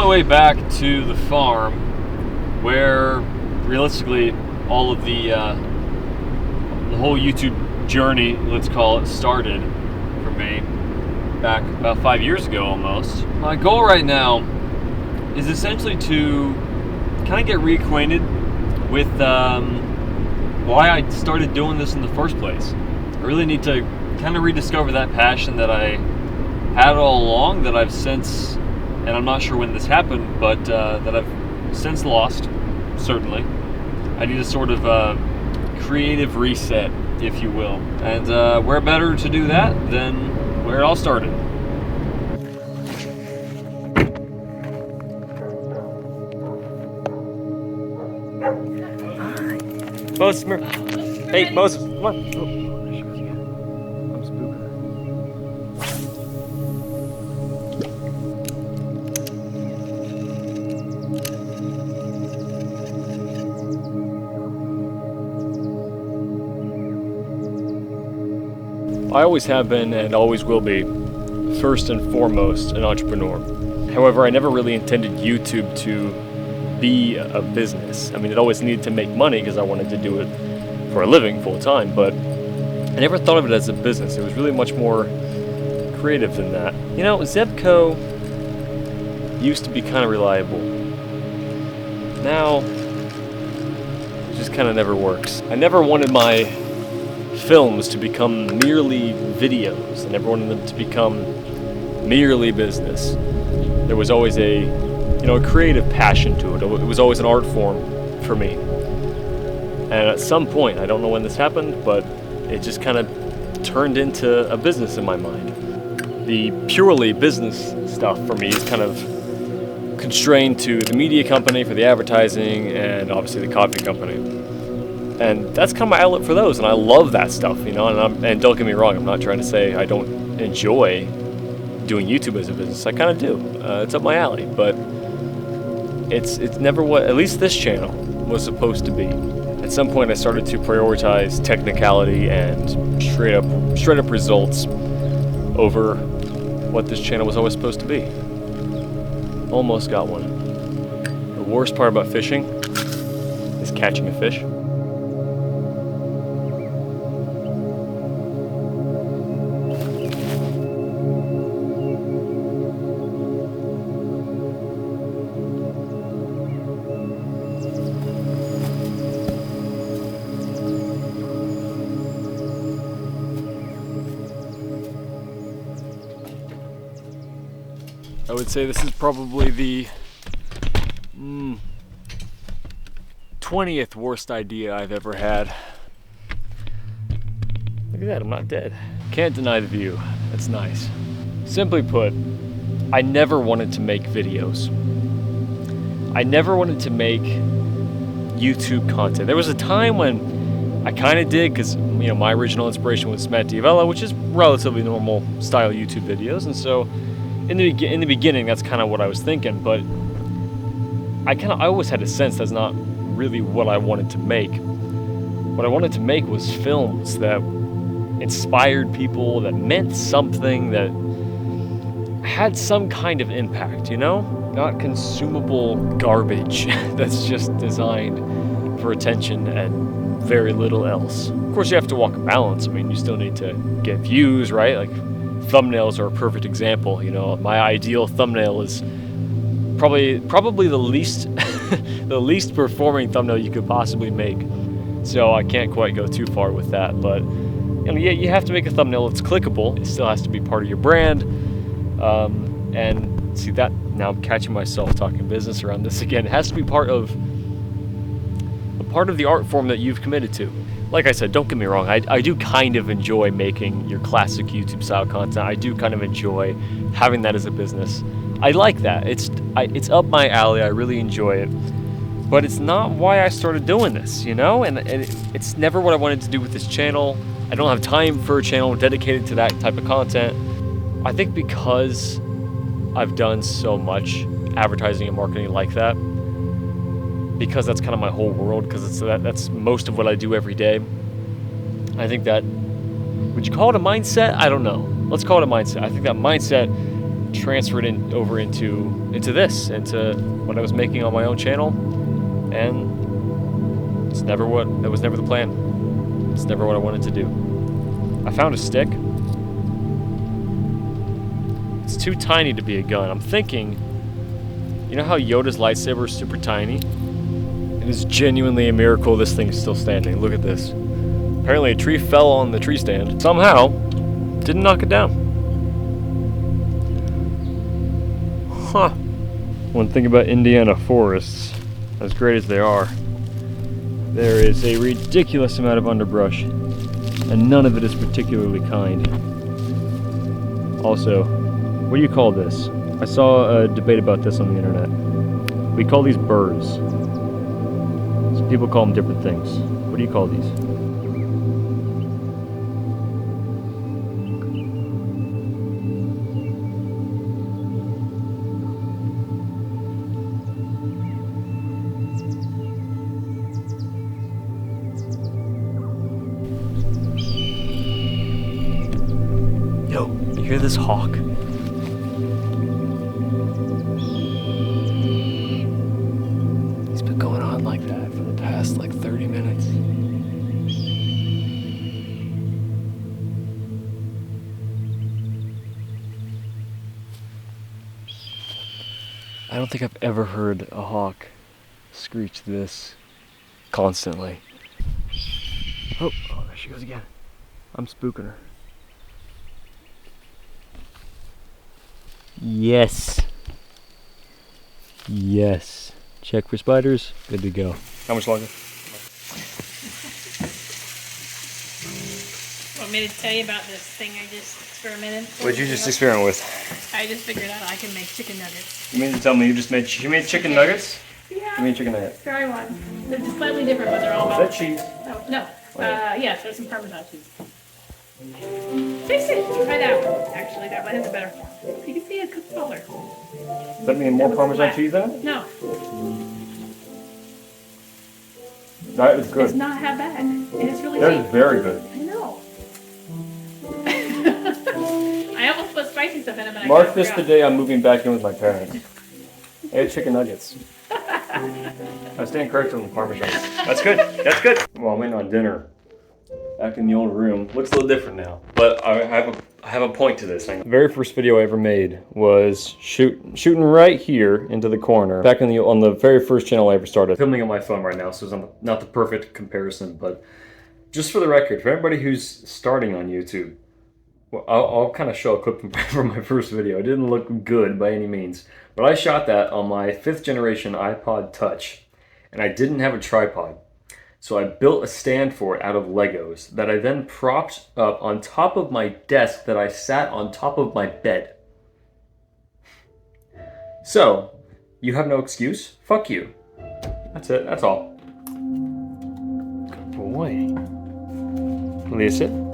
my way back to the farm where realistically all of the whole YouTube journey, let's call it, started for me back about 5 years ago almost. My goal right now is essentially to kind of get reacquainted with why I started doing this in the first place. I really need to kind of rediscover that passion that I had all along, that I've since, and I'm not sure when this happened, but that I've since lost, certainly. I need a sort of creative reset, if you will. And where better to do that than where it all started. Moses, come here. Hey, Moses, come on. Oh. I'm spooking. I always have been and always will be, first and foremost, an entrepreneur. However, I never really intended YouTube to be a business. I mean, it always needed to make money because I wanted to do it for a living full time, but I never thought of it as a business. It was really much more creative than that. You know, Zebco used to be kind of reliable. Now, it just kind of never works. I never wanted my films to become merely videos. I never wanted them to become merely business. There was always a creative passion to it. It was always an art form for me. And at some point, I don't know when this happened, but it just kind of turned into a business in my mind. The purely business stuff for me is kind of constrained to the media company for the advertising and obviously the coffee company. And that's kind of my outlet for those, and I love that stuff, and don't get me wrong, I'm not trying to say I don't enjoy doing YouTube as a business. I kind of do. It's up my alley, but it's never what, at least this channel, was supposed to be. At some point I started to prioritize technicality and straight up results over what this channel was always supposed to be. Almost got one. The worst part about fishing is catching a fish. I would say this is probably the 20th worst idea I've ever had. Look at that, I'm not dead. Can't deny the view, that's nice. Simply put, I never wanted to make videos. I never wanted to make YouTube content. There was a time when I kind of did, because my original inspiration was Matt Diavella, which is relatively normal style YouTube videos, and so in the beginning, that's kind of what I was thinking, but I always had a sense that's not really what I wanted to make. What I wanted to make was films that inspired people, that meant something, that had some kind of impact, Not consumable garbage that's just designed for attention and very little else. Of course, you have to walk a balance. I mean, you still need to get views, right? Like, thumbnails are a perfect example. My ideal thumbnail is probably the least the least performing thumbnail you could possibly make. So I can't quite go too far with that, but you have to make a thumbnail that's clickable. It still has to be part of your brand. And see that, now I'm catching myself talking business around this again. It has to be part of the art form that you've committed to. Like I said, don't get me wrong, I do kind of enjoy making your classic YouTube style content. I do kind of enjoy having that as a business. I like that. It's up my alley. I really enjoy it. But it's not why I started doing this, And it's never what I wanted to do with this channel. I don't have time for a channel dedicated to that type of content. I think because I've done so much advertising and marketing like that, because that's kind of my whole world, because that's most of what I do every day. I think that, would you call it a mindset? I don't know. Let's call it a mindset. I think that mindset transfer it over into what I was making on my own channel, and that was never the plan. It's never what I wanted to do. I found a stick. It's too tiny to be a gun. I'm thinking, you know how Yoda's lightsaber is super tiny? It is genuinely a miracle this thing is still standing. Look at this. Apparently a tree fell on the tree stand. Somehow, didn't knock it down. Huh. One thing about Indiana forests, as great as they are, there is a ridiculous amount of underbrush, and none of it is particularly kind. Also, what do you call this? I saw a debate about this on the internet. We call these burrs. Some people call them different things. What do you call these? Yo, you hear this hawk? He's been going on like that for the past like 30 minutes. I don't think I've ever heard a hawk screech this constantly. Oh, there she goes again. I'm spooking her. Yes. Yes. Check for spiders. Good to go. How much longer? Want me to tell you about this thing I just experimented with? What did you just experiment with? I just figured out I can make chicken nuggets. You mean to tell me you made chicken nuggets? Yeah. You made chicken nuggets. Try one. They're just slightly different, but they're all Is about that cheese? No. Yes, there's some Parmesan cheese. Taste it. Try that one. Actually, that one has a better form. You can see it cooked color. Does that mean more Parmesan cheese in it? No. That is good. It's not half bad. And it's really That cheap. is very good. I know. I almost put spicy stuff in it, but Mark this the day I'm moving back in with my parents. I had chicken nuggets. I stand corrected on the Parmesan. That's good. That's good. Well, I'm waiting on dinner. Back in the old room. Looks a little different now. But I have a point to this thing. The very first video I ever made was shooting right here into the corner. Back on the very first channel I ever started. Filming on my phone right now, so it's not the perfect comparison, but just for the record, for everybody who's starting on YouTube, well, I'll kind of show a clip from my first video. It didn't look good by any means, but I shot that on my 5th generation iPod Touch, and I didn't have a tripod. So I built a stand for it out of Legos that I then propped up on top of my desk that I sat on top of my bed. So, you have no excuse? Fuck you. That's it, that's all. Good boy. Listen.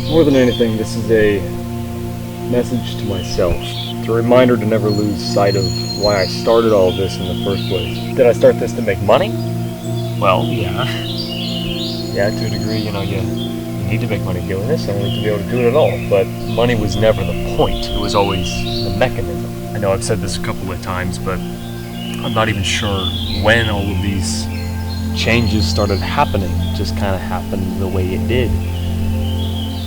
More than anything, this is a message to myself. It's a reminder to never lose sight of why I started all of this in the first place. Did I start this to make money? Well, yeah. Yeah, to a degree, you need to make money doing this in order to be able to do it at all. But money was never the point. It was always the mechanism. I know I've said this a couple of times, but I'm not even sure when all of these changes started happening. It just kind of happened the way it did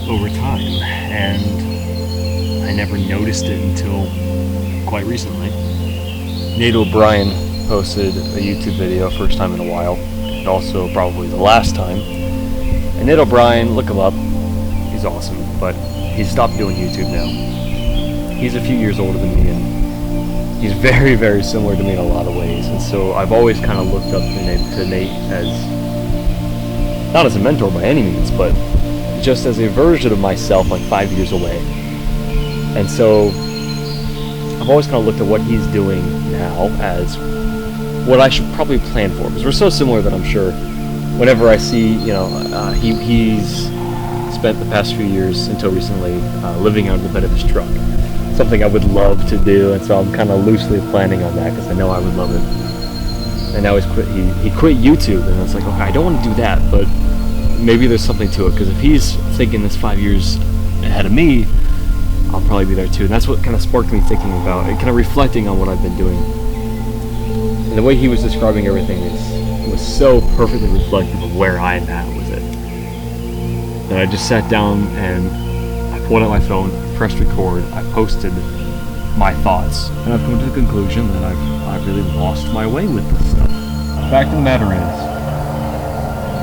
over time, and I never noticed it until quite recently. Nate O'Brien posted a YouTube video, first time in a while, and also probably the last time. And Nate O'Brien, look him up, he's awesome, but he's stopped doing YouTube now. He's a few years older than me, and he's very, very similar to me in a lot of ways, and so I've always kind of looked up to Nate as, not as a mentor by any means, but just as a version of myself like 5 years away. And so I've always kind of looked at what he's doing now as what I should probably plan for, because we're so similar that I'm sure whenever I see, he's spent the past few years until recently living out of the bed of his truck. Something I would love to do, and so I'm kind of loosely planning on that because I know I would love it. And now he quit YouTube, and it's like, okay, I don't want to do that, but maybe there's something to it, because if he's thinking this 5 years ahead of me, I'll probably be there too. And that's what kind of sparked me thinking about and kind of reflecting on what I've been doing. And the way he was describing everything was so perfectly reflective of where I'm at with it, that I just sat down and I pulled out my phone, pressed record, I posted my thoughts, and I've come to the conclusion that I've really lost my way with this stuff. The fact of the matter is,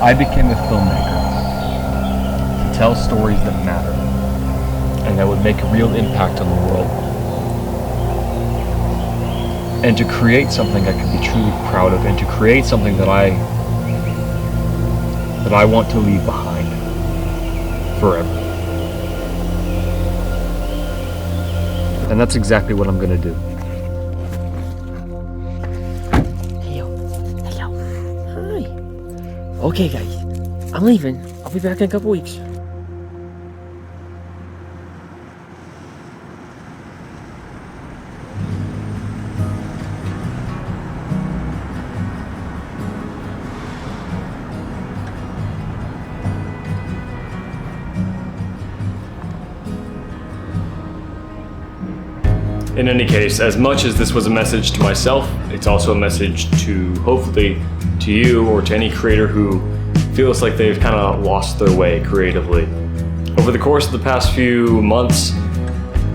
I became a filmmaker to tell stories that matter and that would make a real impact on the world, and to create something I could be truly proud of, and to create something that I want to leave behind forever. And that's exactly what I'm gonna do. Hello. Hi. Okay, guys. I'm leaving. I'll be back in a couple weeks. In any case, as much as this was a message to myself, it's also a message to, hopefully, to you or to any creator who feels like they've kind of lost their way creatively. Over the course of the past few months,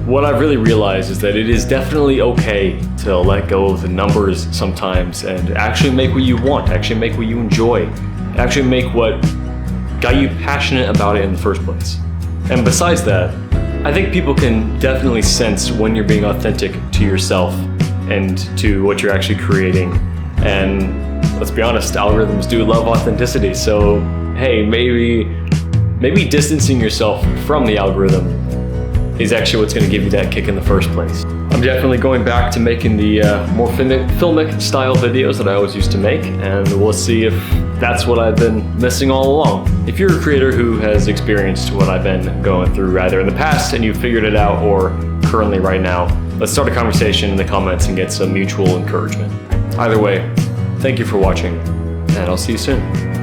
what I've really realized is that it is definitely okay to let go of the numbers sometimes and actually make what you want, actually make what you enjoy, actually make what got you passionate about it in the first place. And besides that, I think people can definitely sense when you're being authentic to yourself and to what you're actually creating. And let's be honest, algorithms do love authenticity. So hey, maybe distancing yourself from the algorithm is actually what's going to give you that kick in the first place. I'm definitely going back to making the more filmic style videos that I always used to make, and we'll see if that's what I've been missing all along. If you're a creator who has experienced what I've been going through either in the past and you've figured it out, or currently right now, let's start a conversation in the comments and get some mutual encouragement. Either way, thank you for watching, and I'll see you soon.